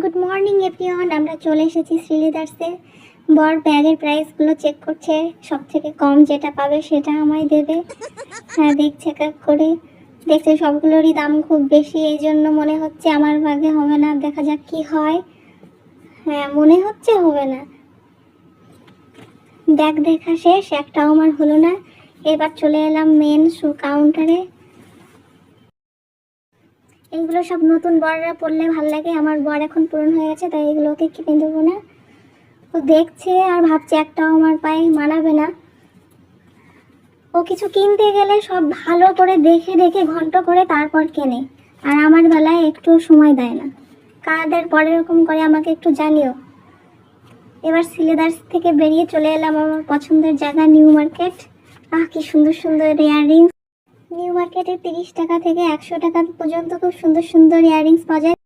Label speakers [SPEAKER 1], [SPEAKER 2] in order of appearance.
[SPEAKER 1] Good morning everyone, আমরা চলে এসেছি শ্রীলেদার্সে। বর ব্যাগের প্রাইসগুলো চেক করছে, সব থেকে কম যেটা পাবে সেটা আমায় দেবে। হ্যাঁ, দেখছে চেক করে, দেখছে সবগুলোরই দাম খুব বেশি, এই জন্য মনে হচ্ছে আমার ভাগে হবে না। দেখা যাক কি হয়। হ্যাঁ, মনে হচ্ছে হবে না। ব্যাগ দেখা শেষ, একটাও আমার হলো না। এবার চলে এলাম মেন শু কাউন্টারে। এইগুলো সব নতুন বররা পরলে ভালো লাগে, আমার বর এখন পূরণ হয়ে গেছে, তাই এগুলোকে কিনে দেবো না। ও দেখছে আর ভাবছে একটাও আমার পায়ে মানাবে না। ও কিছু কিনতে গেলে সব ভালো করে দেখে দেখে ঘন্টা করে তারপর কেনে, আর আমার বেলায় একটু সময় দেয় না। কাদের পরে এরকম করে আমাকে একটু জানিও। এবার সিলেদার্স থেকে বেরিয়ে চলে এলাম আমার পছন্দের জায়গা নিউ মার্কেট। কি সুন্দর সুন্দর ইয়াররিংস। নিউ মার্কেটে 30 টাকা থেকে 100 টাকা পর্যন্ত খুব সুন্দর সুন্দর ইয়াররিংস পাওয়া যায়।